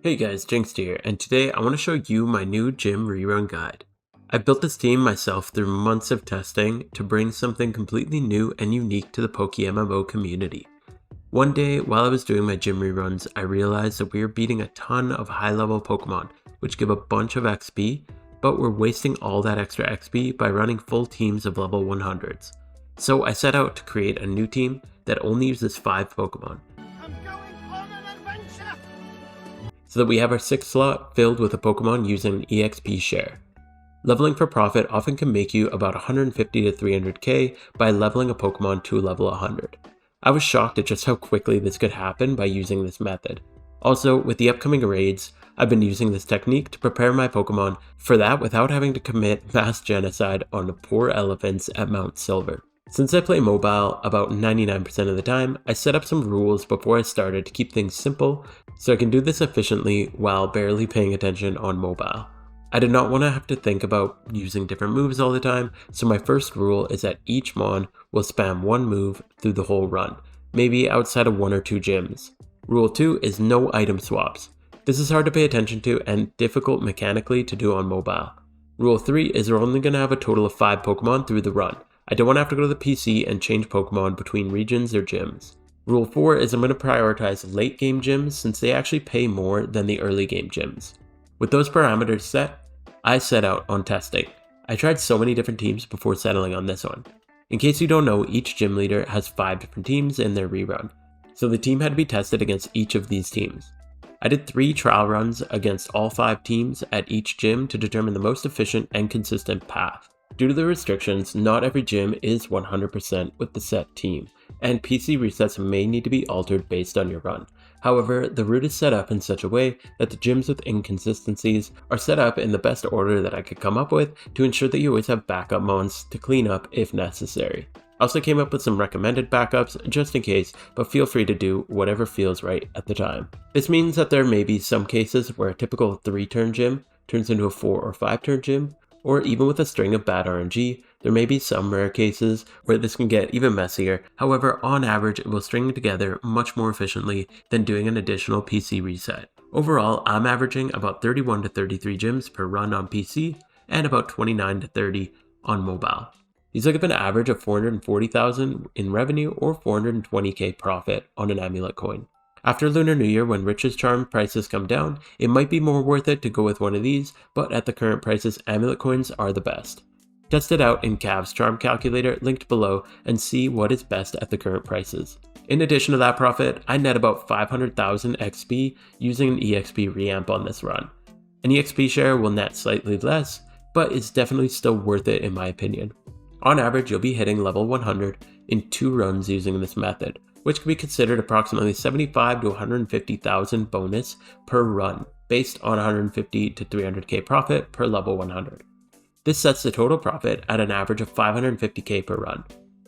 Hey guys, Jinx here, and today I want to show you my new gym rerun guide. I built this team myself through months of testing to bring something completely new and unique to the PokeMMO community. One day, while I was doing my gym reruns, I realized that we were beating a ton of high-level Pokemon, which give a bunch of XP, but we're wasting all that extra XP by running full teams of level 100s. So I set out to create a new team that only uses 5 Pokemon, so that we have our 6th slot filled with a Pokemon using an EXP share. Leveling for profit often can make you about 150 to 300k by leveling a Pokemon to level 100. I was shocked at just how quickly this could happen by using this method. Also, with the upcoming raids, I've been using this technique to prepare my Pokemon for that without having to commit mass genocide on the poor elephants at Mount Silver. Since I play mobile about 99% of the time, I set up some rules before I started to keep things simple so I can do this efficiently while barely paying attention on mobile. I did not want to have to think about using different moves all the time, so my first rule is that each Mon will spam one move through the whole run, maybe outside of 1 or 2 gyms. Rule 2 is no item swaps. This is hard to pay attention to and difficult mechanically to do on mobile. Rule 3 is we're only going to have a total of 5 Pokemon through the run. I don't want to have to go to the PC and change Pokemon between regions or gyms. Rule 4 is I'm going to prioritize late game gyms since they actually pay more than the early game gyms. With those parameters set, I set out on testing. I tried so many different teams before settling on this one. In case you don't know, each gym leader has 5 different teams in their rerun, so the team had to be tested against each of these teams. I did 3 trial runs against all 5 teams at each gym to determine the most efficient and consistent path. Due to the restrictions, not every gym is 100% with the set team, and PC resets may need to be altered based on your run. However, the route is set up in such a way that the gyms with inconsistencies are set up in the best order that I could come up with to ensure that you always have backup mons to clean up if necessary. I also came up with some recommended backups just in case, but feel free to do whatever feels right at the time. This means that there may be some cases where a typical 3-turn gym turns into a 4 or 5-turn gym, or even with a string of bad RNG, there may be some rare cases where this can get even messier. However, on average, it will string together much more efficiently than doing an additional PC reset. Overall, I'm averaging about 31 to 33 gyms per run on PC and about 29 to 30 on mobile. These will give an average of 440,000 in revenue or 420k profit on an amulet coin. After Lunar New Year, when Riches Charm prices come down, it might be more worth it to go with one of these, but at the current prices, amulet coins are the best. Test it out in Caavs Charm Calculator linked below and see what is best at the current prices. In addition to that profit, I net about 500,000 XP using an EXP reamp on this run. An EXP share will net slightly less, but it's definitely still worth it in my opinion. On average, you'll be hitting level 100 in 2 runs using this method, which can be considered approximately 75 to 150,000 bonus per run, based on 150 to 300k profit per level 100. This sets the total profit at an average of 550k per run.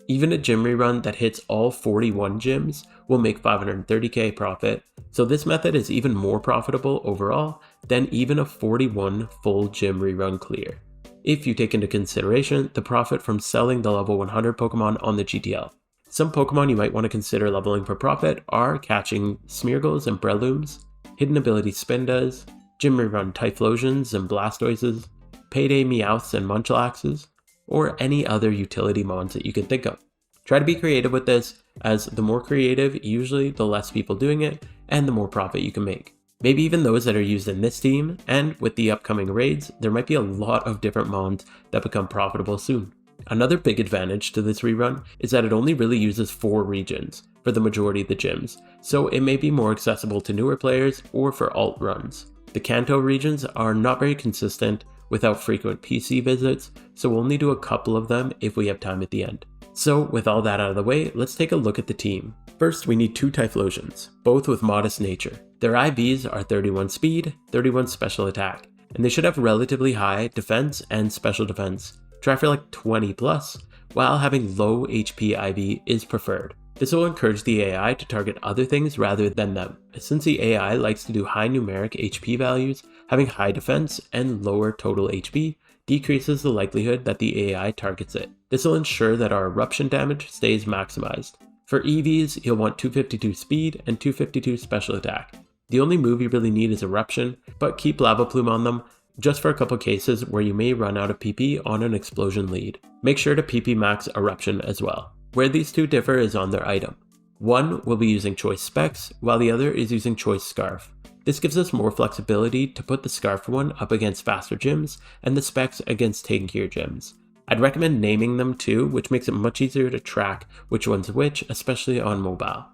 Even a gym rerun that hits all 41 gyms will make 530k profit, so this method is even more profitable overall than even a 41 full gym rerun clear, if you take into consideration the profit from selling the level 100 Pokemon on the GTL. Some Pokemon you might want to consider leveling for profit are catching Smeargles and Brelooms, Hidden Ability Spindas, Gym Rerun Typhlosions and Blastoises, Payday Meowths and Munchlaxes, or any other utility mons that you can think of. Try to be creative with this, as the more creative, usually the less people doing it, and the more profit you can make. Maybe even those that are used in this team, and with the upcoming raids, there might be a lot of different mons that become profitable soon. Another big advantage to this rerun is that it only really uses 4 regions for the majority of the gyms, so it may be more accessible to newer players or for alt runs. The Kanto regions are not very consistent without frequent PC visits, so we'll only do a couple of them if we have time at the end. So with all that out of the way, let's take a look at the team. First, we need 2 Typhlosions, both with modest nature. Their IVs are 31 speed, 31 special attack, and they should have relatively high defense and special defense. Try for like 20 plus, while having low HP IV is preferred. This will encourage the AI to target other things rather than them. Since the AI likes to do high numeric HP values, having high defense and lower total HP decreases the likelihood that the AI targets it. This will ensure that our eruption damage stays maximized. For EVs, you'll want 252 speed and 252 special attack. The only move you really need is Eruption, but keep Lava Plume on them just for a couple cases where you may run out of PP on an explosion lead. Make sure to PP max Eruption as well. Where these two differ is on their item. One will be using Choice Specs, while the other is using Choice Scarf. This gives us more flexibility to put the Scarf one up against faster gyms and the Specs against tankier gyms. I'd recommend naming them too, which makes it much easier to track which one's which, especially on mobile.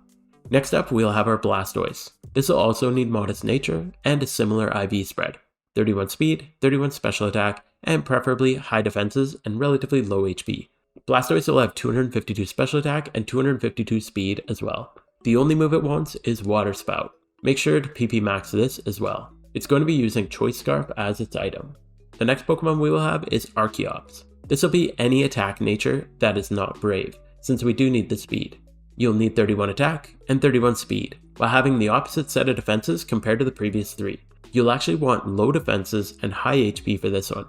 Next up, we'll have our Blastoise. This will also need Modest Nature and a similar IV spread. 31 speed, 31 special attack, and preferably high defenses and relatively low HP. Blastoise will have 252 special attack and 252 speed as well. The only move it wants is Water Spout. Make sure to PP max this as well. It's going to be using Choice Scarf as its item. The next Pokemon we will have is Archeops. This will be any attack nature that is not Brave, since we do need the speed. You'll need 31 attack and 31 speed, while having the opposite set of defenses compared to the previous three. You'll actually want low defenses and high HP for this one.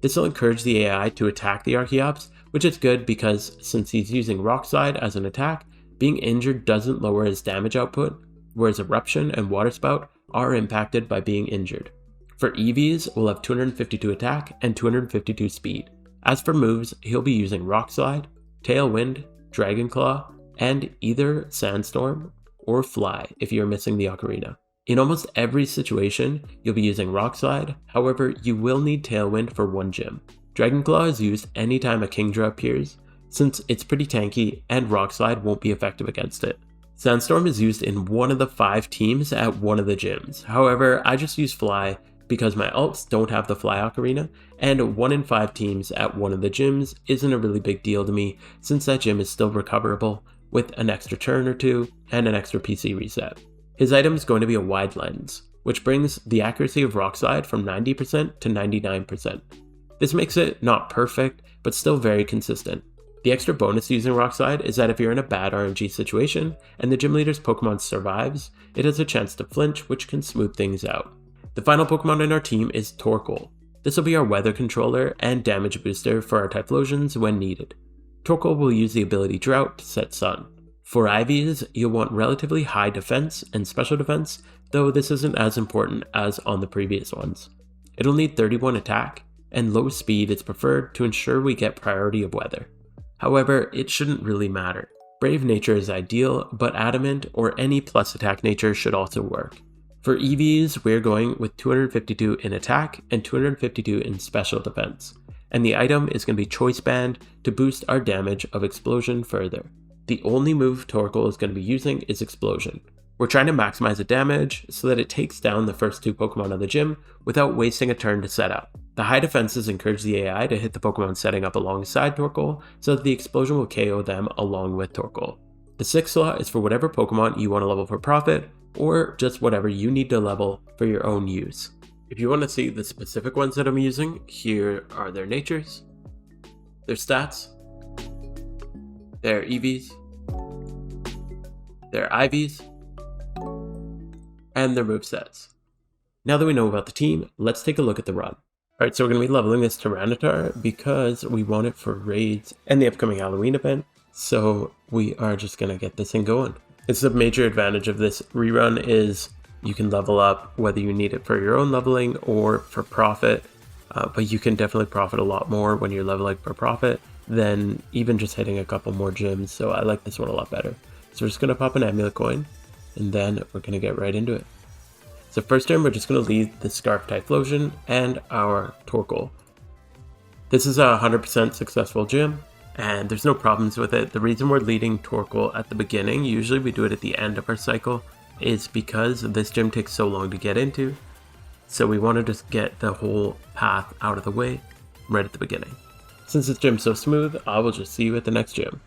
This will encourage the AI to attack the Archeops, which is good because since he's using Rock Slide as an attack, being injured doesn't lower his damage output, whereas Eruption and Water Spout are impacted by being injured. For EVs, we'll have 252 attack and 252 speed. As for moves, he'll be using Rock Slide, Tailwind, Dragon Claw, and either Sandstorm or Fly if you're missing the Ocarina. In almost every situation, you'll be using Rock Slide, however, you will need Tailwind for one gym. Dragon Claw is used anytime a Kingdra appears, since it's pretty tanky and Rock Slide won't be effective against it. Sandstorm is used in one of the 5 teams at one of the gyms, however, I just use Fly because my alts don't have the Fly Ocarina, and 1 in 5 teams at one of the gyms isn't a really big deal to me since that gym is still recoverable with an extra turn or 2 and an extra PC reset. His item is going to be a Wide Lens, which brings the accuracy of Rock Slide from 90% to 99%. This makes it not perfect, but still very consistent. The extra bonus using Rock Slide is that if you're in a bad RNG situation and the gym leader's Pokemon survives, it has a chance to flinch, which can smooth things out. The final Pokemon in our team is Torkoal. This will be our weather controller and damage booster for our Typhlosions when needed. Torkoal will use the ability Drought to set Sun. For IVs, you'll want relatively high defense and special defense, though this isn't as important as on the previous ones. It'll need 31 attack, and low speed is preferred to ensure we get priority of weather. However, it shouldn't really matter. Brave nature is ideal, but adamant or any plus attack nature should also work. For EVs, we're going with 252 in attack and 252 in special defense, and the item is going to be Choice Band to boost our damage of Explosion further. The only move Torkoal is going to be using is Explosion. We're trying to maximize the damage so that it takes down the first 2 Pokemon of the gym without wasting a turn to set up. The high defenses encourage the AI to hit the Pokemon setting up alongside Torkoal so that the Explosion will KO them along with Torkoal. The 6th slot is for whatever Pokemon you want to level for profit, or just whatever you need to level for your own use. If you want to see the specific ones that I'm using, here are their natures, their stats, their EVs, their IVs, and their movesets. Now that we know about the team, let's take a look at the run. Alright, so we're going to be leveling this Tyranitar because we want it for raids and the upcoming Halloween event, so we are just going to get this thing going. It's the major advantage of this rerun is you can level up whether you need it for your own leveling or for profit, but you can definitely profit a lot more when you're leveling for profit than even just hitting a couple more gyms, so I like this one a lot better. So we're just going to pop an amulet coin, and then we're going to get right into it. So first turn, we're just going to lead the Scarf Typhlosion and our Torkoal. This is a 100% successful gym, and there's no problems with it. The reason we're leading Torkoal at the beginning, usually we do it at the end of our cycle, is because this gym takes so long to get into. So we want to just get the whole path out of the way right at the beginning. Since this gym's so smooth, I will just see you at the next gym.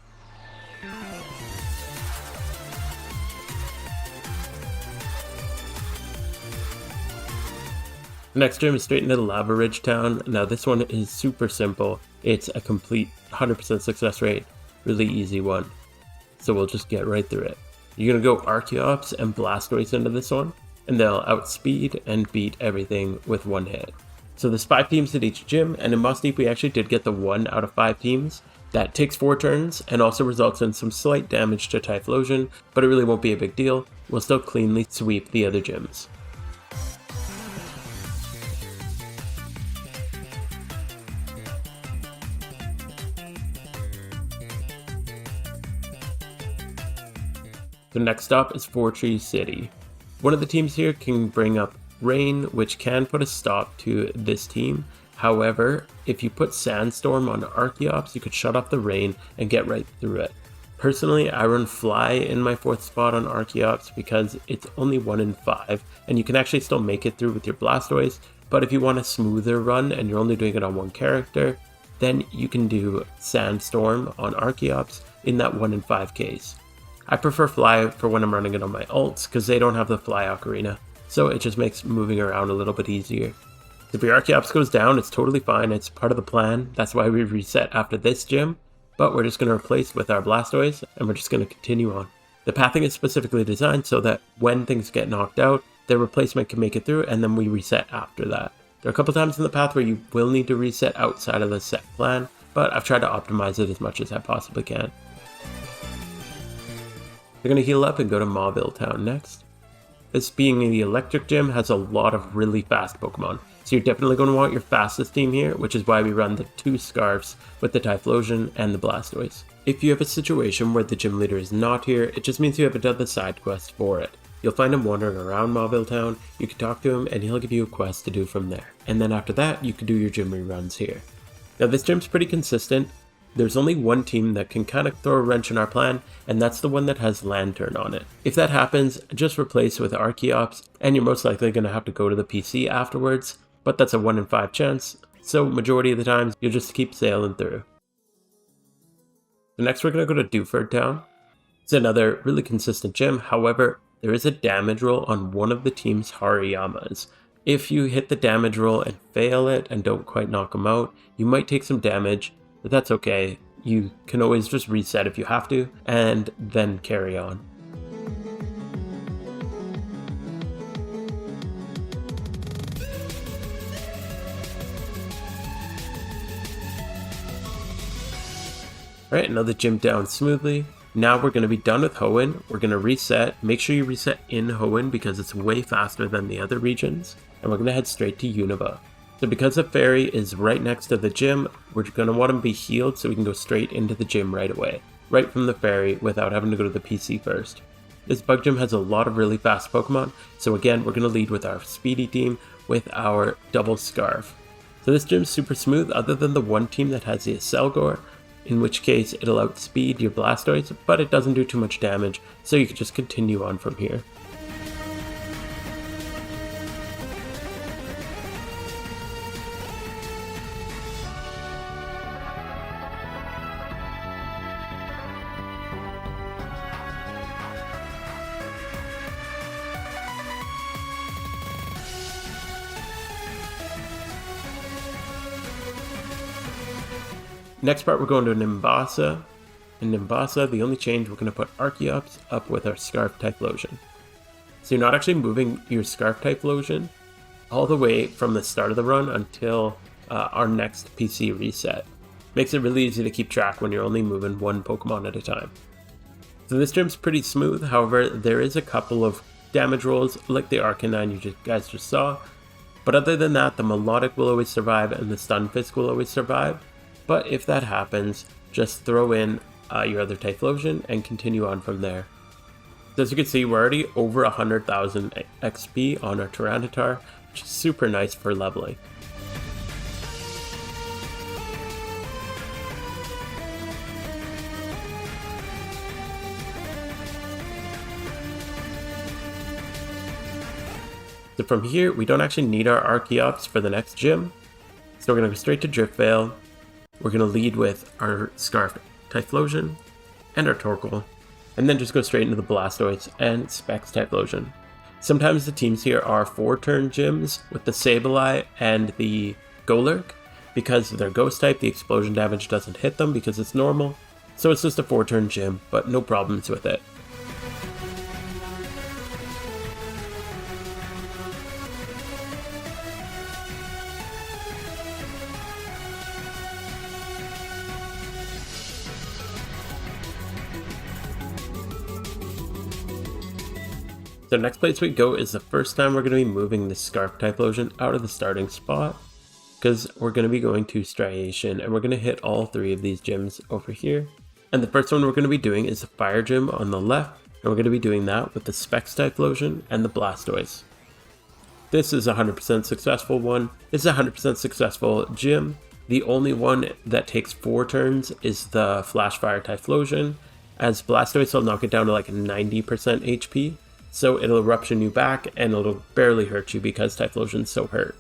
The next gym is straight into the Lava Ridge town. Now this one is super simple. It's a complete 100% success rate, really easy one. So we'll just get right through it. You're going to go Archeops and Blastoise into this one, and they'll outspeed and beat everything with one hit. So there's 5 teams at each gym, and in Moss Deep we actually did get the 1 out of 5 teams, That takes 4 turns and also results in some slight damage to Typhlosion, but it really won't be a big deal. We'll still cleanly sweep the other gyms. The next stop is Fortree City. One of the teams here can bring up Rain, which can put a stop to this team. However, if you put Sandstorm on Archeops, you could shut off the Rain and get right through it. Personally, I run Fly in my 4th spot on Archeops because it's only 1 in 5, and you can actually still make it through with your Blastoise, but if you want a smoother run and you're only doing it on one character, then you can do Sandstorm on Archeops in that 1 in 5 case. I prefer Fly for when I'm running it on my ults because they don't have the Fly Ocarina, so it just makes moving around a little bit easier. If your Archeops goes down, it's totally fine, it's part of the plan, that's why we reset after this gym, but we're just going to replace with our Blastoise and we're just going to continue on. The pathing is specifically designed so that when things get knocked out, their replacement can make it through and then we reset after that. There are a couple times in the path where you will need to reset outside of the set plan, but I've tried to optimize it as much as I possibly can. They're going to heal up and go to Mauville Town next. This being the electric gym has a lot of really fast Pokemon, so you're definitely going to want your fastest team here, which is why we run the 2 Scarfs with the Typhlosion and the Blastoise. If you have a situation where the gym leader is not here, it just means you haven't done the side quest for it. You'll find him wandering around Mauville Town, you can talk to him and he'll give you a quest to do from there. And then after that, you can do your gym reruns here. Now this gym's pretty consistent. There's only one team that can kind of throw a wrench in our plan, and that's the one that has Lantern on it. If that happens, just replace with Archeops, and you're most likely going to have to go to the PC afterwards, but that's a 1 in 5 chance, so majority of the times, you'll just keep sailing through. So next we're going to go to Dewford Town. It's another really consistent gym, however, there is a damage roll on one of the team's Hariyamas. If you hit the damage roll and fail it and don't quite knock them out, you might take some damage, but that's okay. You can always just reset if you have to, and then carry on. Alright, another gym down smoothly. Now we're going to be done with Hoenn. We're going to reset. Make sure you reset in Hoenn because it's way faster than the other regions. And we're going to head straight to Unova. So because the ferry is right next to the gym, we're going to want him to be healed so we can go straight into the gym right away, right from the ferry without having to go to the PC first. This bug gym has a lot of really fast Pokemon, so again, we're going to lead with our speedy team with our double Scarf. So this gym's super smooth other than the one team that has the Acelgor, in which case it'll outspeed your Blastoise, but it doesn't do too much damage, so you can just continue on from here. Next part, we're going to Nimbasa. In Nimbasa, the only change, we're going to put Archeops up with our Scarf Typhlosion. So you're not actually moving your Scarf Typhlosion all the way from the start of the run until our next PC reset. Makes it really easy to keep track when you're only moving one Pokemon at a time. So this gym's pretty smooth, however, there is a couple of damage rolls like the Arcanine you guys just saw. But other than that, the Melodic will always survive and the Stunfisk will always survive. But if that happens, just throw in your other Typhlosion and continue on from there. So as you can see, we're already over 100,000 XP on our Tyranitar, which is super nice for leveling. So from here, we don't actually need our Archeops for the next gym. So we're going to go straight to Driftveil. We're going to lead with our Scarf Typhlosion and our Torkoal, and then just go straight into the Blastoise and Specs Typhlosion. Sometimes the teams here are 4-turn gyms with the Sableye and the Golurk. Because they're Ghost type, the explosion damage doesn't hit them because it's normal. So it's just a 4-turn gym, but no problems with it. So next place we go is the first time we're going to be moving the Scarf Typhlosion out of the starting spot, because we're going to be going to Striation and we're going to hit all 3 of these gyms over here. And the first one we're going to be doing is the Fire Gym on the left, and we're going to be doing that with the Specs Typhlosion and the Blastoise. This is a 100% successful one. It's a 100% successful gym. The only one that takes 4 turns is the Flash Fire Typhlosion, as Blastoise will knock it down to like 90% HP. So it'll eruption you back and it'll barely hurt you because Typhlosion's so hurt.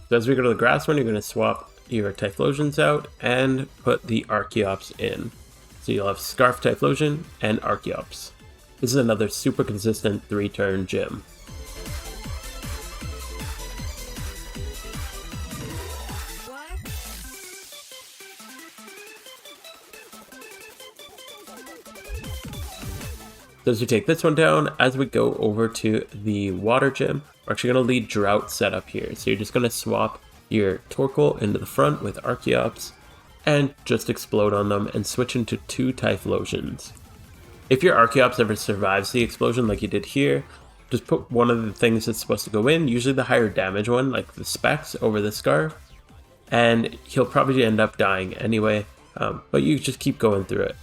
So as we go to the grass one, you're going to swap your Typhlosions out and put the Archeops in. So you'll have Scarf Typhlosion and Archeops. This is another super consistent 3-turn gym. So as we take this one down, as we go over to the water gym, we're actually going to lead Drought setup here. So you're just going to swap your Torkoal into the front with Archeops and just explode on them and switch into 2 Typhlosions. If your Archeops ever survives the explosion like you did here, just put one of the things that's supposed to go in, usually the higher damage one, like the Specs over the Scarf, and he'll probably end up dying anyway, but you just keep going through it.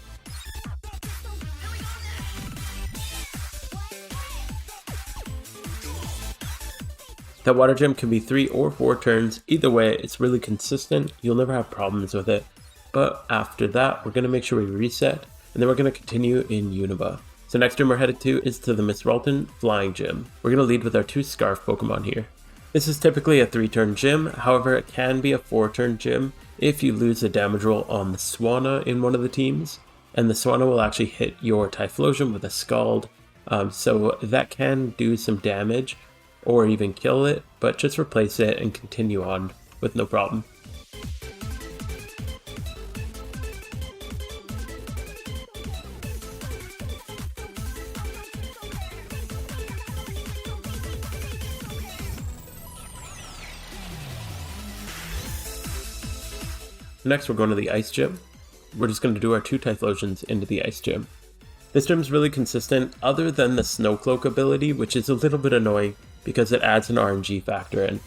That water gym can be 3 or 4 turns. Either way, it's really consistent. You'll never have problems with it. But after that, we're going to make sure we reset, and then we're going to continue in Unova. So next gym we're headed to is to the Misralton Flying Gym. We're going to lead with our 2 Scarf Pokemon here. This is typically a 3-turn gym. However, it can be a 4-turn gym if you lose a damage roll on the Swanna in one of the teams. And the Swanna will actually hit your Typhlosion with a Scald. So that can do some damage, or even kill it, but just replace it and continue on with no problem. Next we're going to the Ice Gym. We're just going to do our 2 Typhlosions into the Ice Gym. This gym's really consistent other than the Snow Cloak ability, which is a little bit annoying because it adds an RNG factor in.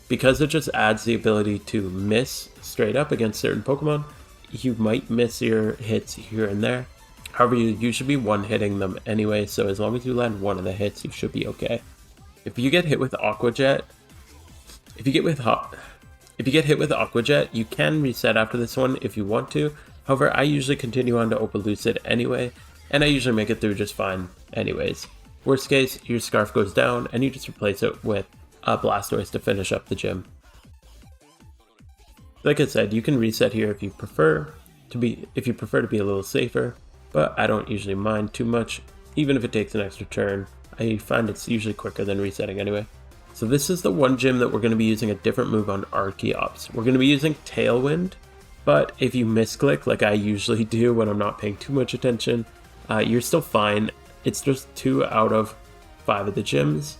Because it just adds the ability to miss straight up against certain Pokemon, you might miss your hits here and there. However, you should be one-hitting them anyway, so as long as you land one of the hits, you should be okay. If you get hit with Aqua Jet, you can reset after this one if you want to. However, I usually continue on to Opelucid anyway, and I usually make it through just fine anyways. Worst case, your Scarf goes down and you just replace it with a Blastoise to finish up the gym. Like I said, you can reset here if you prefer to be a little safer, but I don't usually mind too much. Even if it takes an extra turn, I find it's usually quicker than resetting anyway. So this is the one gym that we're going to be using a different move on Archeops. We're going to be using Tailwind, but if you misclick like I usually do when I'm not paying too much attention, you're still fine. It's just 2 out of 5 of the gyms.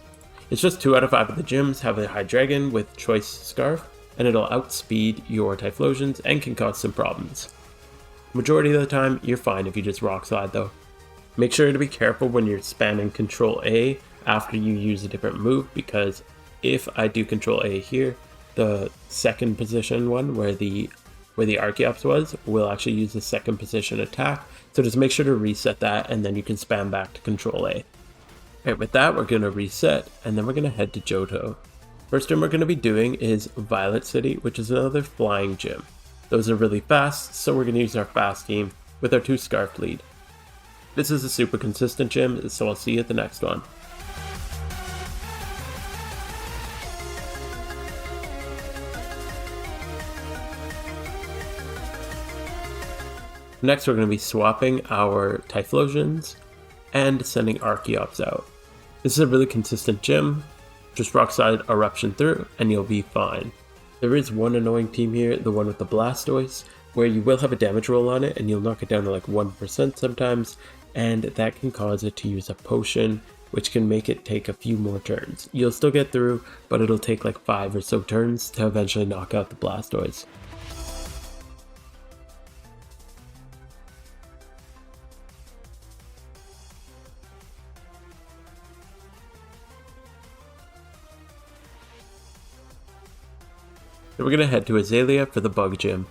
Have a Hydreigon with Choice Scarf, and it'll outspeed your Typhlosions and can cause some problems. Majority of the time, you're fine if you just Rock Slide though. Make sure to be careful when you're spamming Control A after you use a different move, because if I do Control A here, the second position one where the Archeops was will actually use the second position attack. So just make sure to reset that, and then you can spam back to Control A. Alright, with that we're going to reset, and then we're going to head to Johto. First gym we're going to be doing is Violet City, which is another flying gym. Those are really fast, so we're going to use our fast team with our 2 Scarf lead. This is a super consistent gym, so I'll see you at the next one. Next, we're going to be swapping our Typhlosions and sending Archeops out. This is a really consistent gym. Just Rock Slide Eruption through and you'll be fine. There is one annoying team here, the one with the Blastoise, where you will have a damage roll on it and you'll knock it down to like 1% sometimes, and that can cause it to use a potion, which can make it take a few more turns. You'll still get through, but it'll take like 5 or so turns to eventually knock out the Blastoise. Then we're going to head to Azalea for the Bug Gym.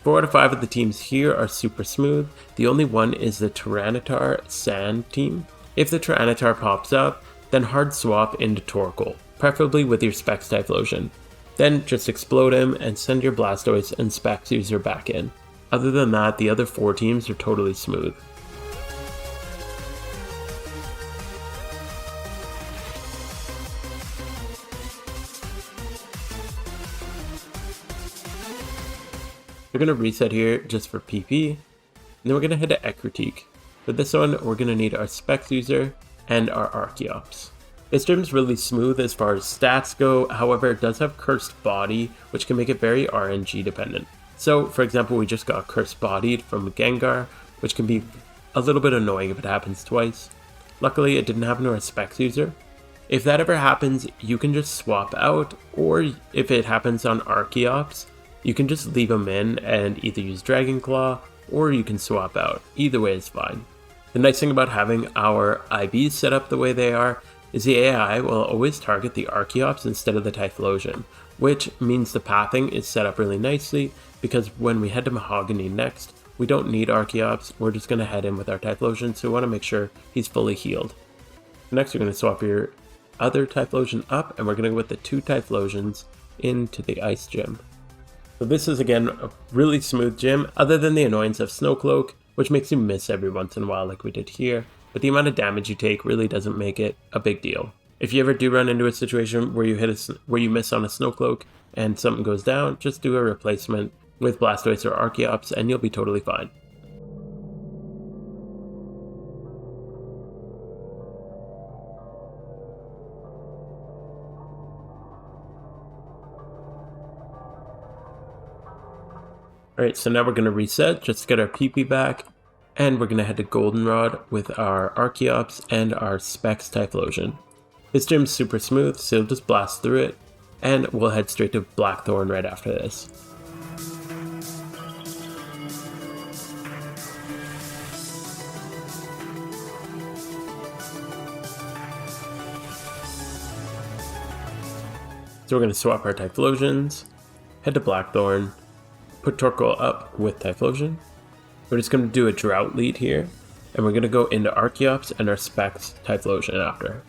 4 out of 5 of the teams here are super smooth. The only one is the Tyranitar Sand team. If the Tyranitar pops up, then hard swap into Torkoal, preferably with your Specs Typhlosion. Then just explode him and send your Blastoise and Specs user back in. Other than that, the other 4 teams are totally smooth. We're going to reset here just for PP, and then we're going to head to Ecruteak. For this one, we're going to need our Specs user and our Archeops. This gym is really smooth as far as stats go, however it does have Cursed Body, which can make it very RNG dependent. So, for example, we just got Cursed Bodied from Gengar, which can be a little bit annoying if it happens twice. Luckily, it didn't happen to our Specs user. If that ever happens, you can just swap out, or if it happens on Archeops, you can just leave them in and either use Dragon Claw, or you can swap out. Either way is fine. The nice thing about having our IVs set up the way they are is the AI will always target the Archeops instead of the Typhlosion, which means the pathing is set up really nicely because when we head to Mahogany next, we don't need Archeops, we're just going to head in with our Typhlosion, so we want to make sure he's fully healed. Next, we're going to swap your other Typhlosion up, and we're going to go with the 2 Typhlosions into the Ice Gym. So this is again a really smooth gym, other than the annoyance of Snow Cloak, which makes you miss every once in a while like we did here, but the amount of damage you take really doesn't make it a big deal. If you ever do run into a situation where you miss on a Snow Cloak and something goes down, just do a replacement with Blastoise or Archeops and you'll be totally fine. Alright, so now we're going to reset, just to get our PP back, and we're going to head to Goldenrod with our Archeops and our Specs Typhlosion. This gym's super smooth, so you'll just blast through it, and we'll head straight to Blackthorn right after this. So we're going to swap our Typhlosions, head to Blackthorn, put Torkoal up with Typhlosion. We're just going to do a Drought lead here, and we're going to go into Archeops and our Specs Typhlosion after.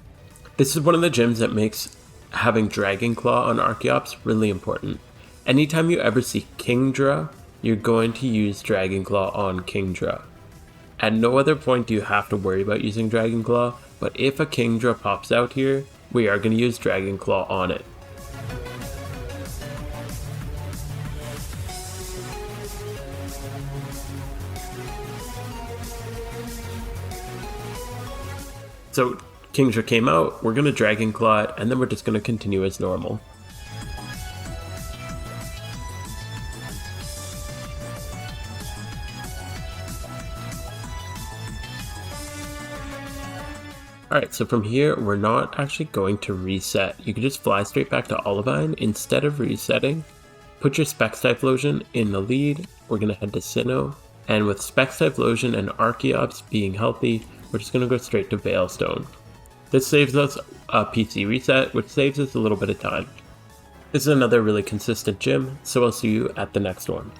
This is one of the gyms that makes having Dragon Claw on Archeops really important. Anytime you ever see Kingdra, you're going to use Dragon Claw on Kingdra. At no other point do you have to worry about using Dragon Claw, but if a Kingdra pops out here, we are going to use Dragon Claw on it. So Kingdra came out, we're going to Dragon Claw it, and then we're just going to continue as normal. Alright, so from here, we're not actually going to reset. You can just fly straight back to Olivine instead of resetting. Put your Specs Typhlosion in the lead, we're going to head to Sinnoh, and with Specs Typhlosion and Archeops being healthy, we're just going to go straight to Veilstone. This saves us a PC reset, which saves us a little bit of time. This is another really consistent gym, so I'll see you at the next one.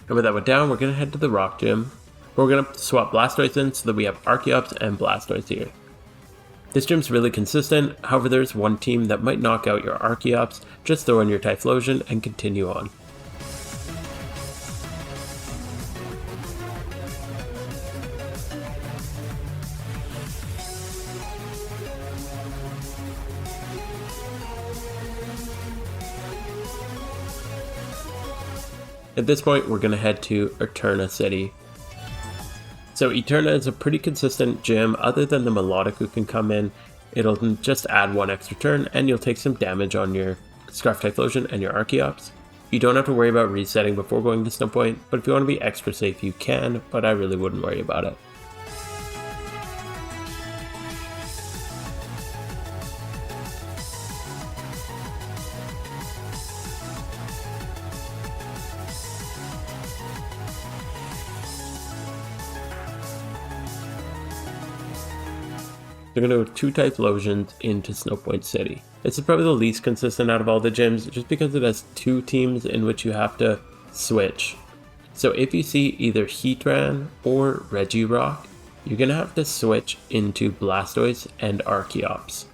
And with that one down, we're going to head to the Rock Gym, where we're going to swap Blastoise in so that we have Archeops and Blastoise here. This gym's really consistent, however there's one team that might knock out your Archeops, just throw in your Typhlosion and continue on. At this point, we're going to head to Eterna City. So Eterna is a pretty consistent gym. Other than the Melodic who can come in, it'll just add 1 extra turn and you'll take some damage on your Scarf Typhlosion and your Archeops. You don't have to worry about resetting before going to Snow Point, but if you want to be extra safe you can, but I really wouldn't worry about it. They're going to go 2 Typhlosions into Snowpoint City. This is probably the least consistent out of all the gyms, just because it has 2 teams in which you have to switch. So if you see either Heatran or Regirock, you're going to have to switch into Blastoise and Archeops.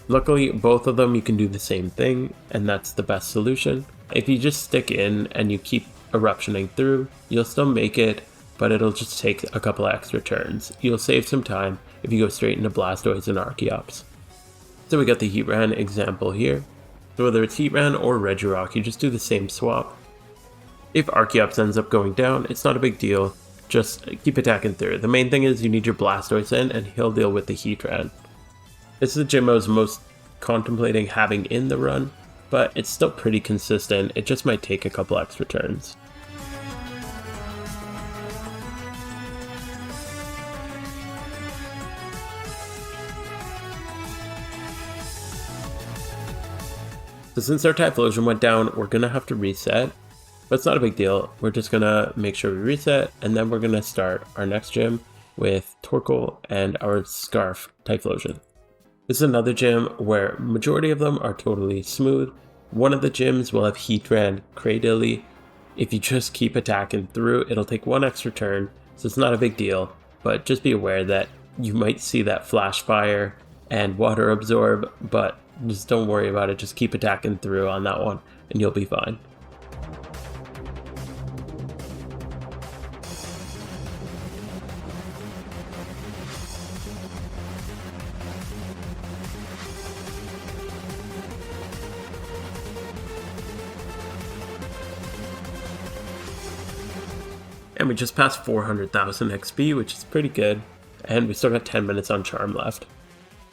Luckily, both of them you can do the same thing, and that's the best solution. If you just stick in and you keep eruptioning through, you'll still make it, but it'll just take a couple extra turns. You'll save some time if you go straight into Blastoise and Archeops. So we got the Heatran example here. So whether it's Heatran or Regirock, you just do the same swap. If Archeops ends up going down, it's not a big deal. Just keep attacking through. The main thing is you need your Blastoise in, and he'll deal with the Heatran. This is the gym I was most contemplating having in the run, but it's still pretty consistent. It just might take a couple extra turns. So since our Typhlosion went down, we're going to have to reset, but it's not a big deal. We're just going to make sure we reset, and then we're going to start our next gym with Torkoal and our Scarf Typhlosion. This is another gym where majority of them are totally smooth. One of the gyms will have Heatran, Cradily. If you just keep attacking through, it'll take 1 extra turn, so it's not a big deal, but just be aware that you might see that Flash Fire and Water Absorb, but just don't worry about it. Just keep attacking through on that one, and you'll be fine. And we just passed 400,000 XP, which is pretty good, and we still got 10 minutes on Charm left.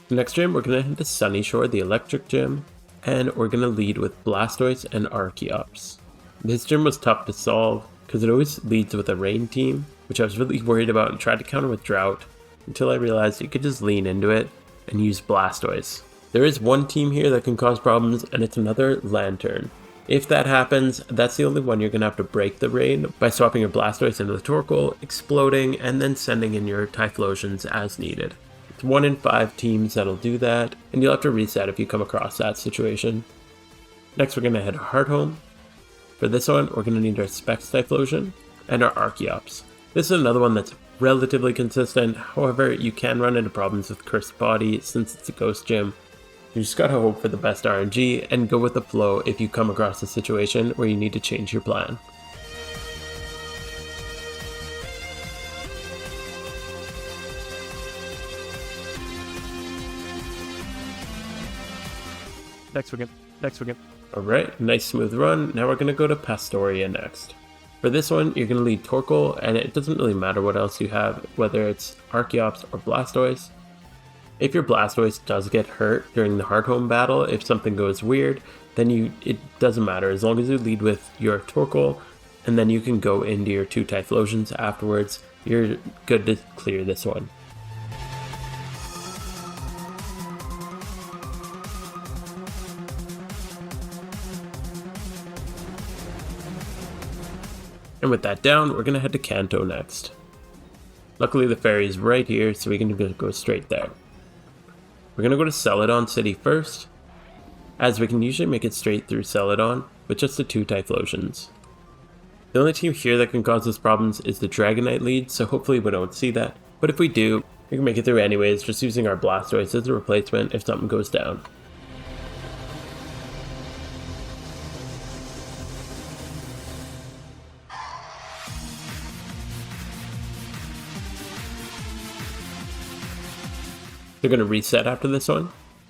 The next gym, we're going to hit the Sunny Shore, the electric gym, and we're going to lead with Blastoise and Archeops. This gym was tough to solve because it always leads with a rain team, which I was really worried about and tried to counter with drought until I realized you could just lean into it and use Blastoise. There is one team here that can cause problems, and it's another Lantern. If that happens, that's the only one you're going to have to break the rain by swapping your Blastoise into the Torkoal, exploding, and then sending in your Typhlosions as needed. 1 in 5 teams that'll do that, and you'll have to reset if you come across that situation. Next, we're going to head Heart Home. For this one, we're going to need our Specs Typhlosion and our Archeops. This is another one that's relatively consistent, however, you can run into problems with Cursed Body since it's a ghost gym. You just gotta hope for the best RNG and go with the flow if you come across a situation where you need to change your plan. Next weekend. Alright, nice smooth run. Now we're gonna go to Pastoria next. For this one, you're gonna lead Torkoal, and it doesn't really matter what else you have, whether it's Archeops or Blastoise. If your Blastoise does get hurt during the Heart Home battle, if something goes weird, then it doesn't matter as long as you lead with your Torkoal, and then you can go into your 2 Typhlosions afterwards. You're good to clear this one. And with that down, we're going to head to Kanto next. Luckily the ferry is right here, so we can go straight there. We're going to go to Celadon City first, as we can usually make it straight through Celadon with just the 2 Typhlosions. The only team here that can cause us problems is the Dragonite lead, so hopefully we don't see that. But if we do, we can make it through anyways, just using our Blastoise as a replacement if something goes down. They're going to reset after this one,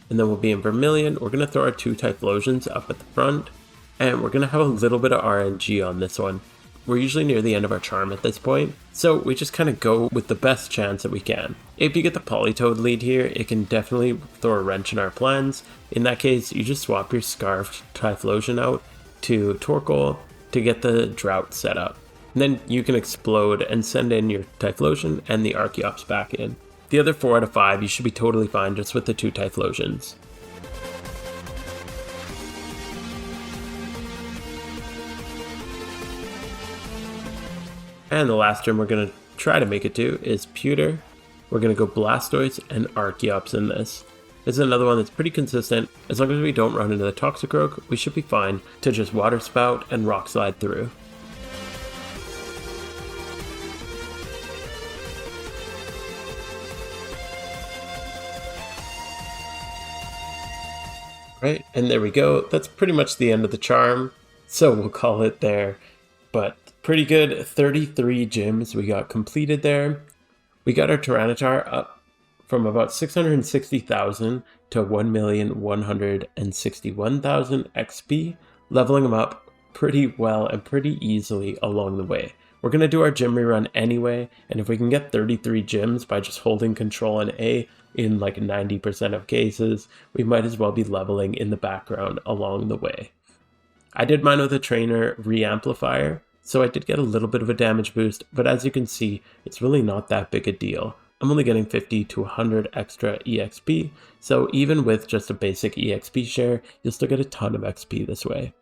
and then we'll be in Vermilion. We're going to throw our 2 Typhlosions up at the front, and we're going to have a little bit of RNG on this one. We're usually near the end of our charm at this point, so we just kind of go with the best chance that we can. If you get the Politoed lead here, it can definitely throw a wrench in our plans. In that case, you just swap your Scarfed Typhlosion out to Torkoal to get the drought set up. And then you can explode and send in your Typhlosion and the Archeops back in. The other 4 out of 5, you should be totally fine just with the 2 Typhlosions. And the last gym we're going to try to make it to is Pewter, we're going to go Blastoise and Archeops in this. This is another one that's pretty consistent. As long as we don't run into the Toxicroak, we should be fine to just Water Spout and Rock Slide through. Right, and there we go. That's pretty much the end of the charm, so we'll call it there. But pretty good, 33 gyms we got completed there. We got our Tyranitar up from about 660,000 to 1,161,000 XP, leveling him up pretty well and pretty easily along the way. We're going to do our gym rerun anyway, and if we can get 33 gyms by just holding Control and A in like 90% of cases, we might as well be leveling in the background along the way. I did mine with a trainer re-amplifier, so I did get a little bit of a damage boost, but as you can see, it's really not that big a deal. I'm only getting 50 to 100 extra EXP, so even with just a basic EXP share, you'll still get a ton of XP this way.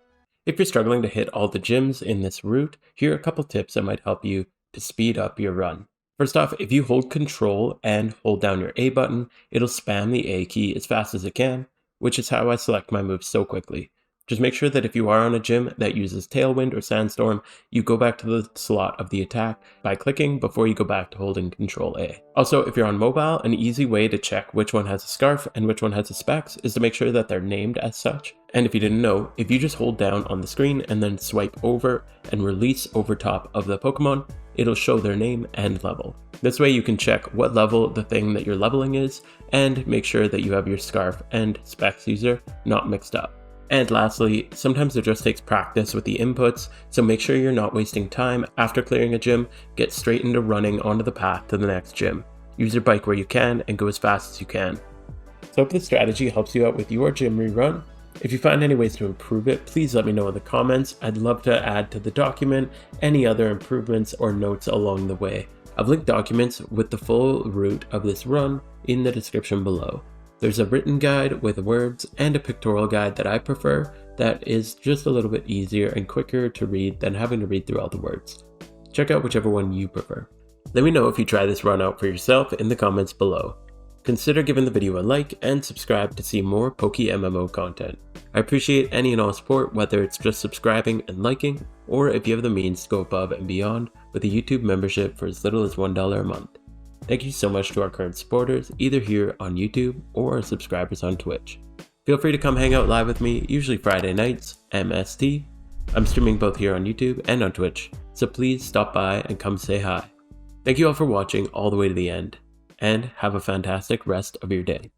If you're struggling to hit all the gyms in this route, here are a couple tips that might help you to speed up your run. First off, if you hold Control and hold down your A button, it'll spam the A key as fast as it can, which is how I select my moves so quickly. Just make sure that if you are on a gym that uses Tailwind or Sandstorm, you go back to the slot of the attack by clicking before you go back to holding Control A. Also, if you're on mobile, an easy way to check which one has a Scarf and which one has a Specs is to make sure that they're named as such. And if you didn't know, if you just hold down on the screen and then swipe over and release over top of the Pokemon, it'll show their name and level. This way you can check what level the thing that you're leveling is and make sure that you have your Scarf and Specs user not mixed up. And lastly, sometimes it just takes practice with the inputs, so make sure you're not wasting time after clearing a gym. Get straight into running onto the path to the next gym. Use your bike where you can and go as fast as you can. So I hope this strategy helps you out with your gym rerun. If you find any ways to improve it, please let me know in the comments. I'd love to add to the document any other improvements or notes along the way. I've linked documents with the full route of this run in the description below. There's a written guide with words and a pictorial guide that I prefer that is just a little bit easier and quicker to read than having to read through all the words. Check out whichever one you prefer. Let me know if you try this run out for yourself in the comments below. Consider giving the video a like and subscribe to see more PokeMMO content. I appreciate any and all support, whether it's just subscribing and liking, or if you have the means to go above and beyond with a YouTube membership for as little as $1 a month. Thank you so much to our current supporters, either here on YouTube or our subscribers on Twitch. Feel free to come hang out live with me, usually Friday nights, MST. I'm streaming both here on YouTube and on Twitch, so please stop by and come say hi. Thank you all for watching all the way to the end, and have a fantastic rest of your day.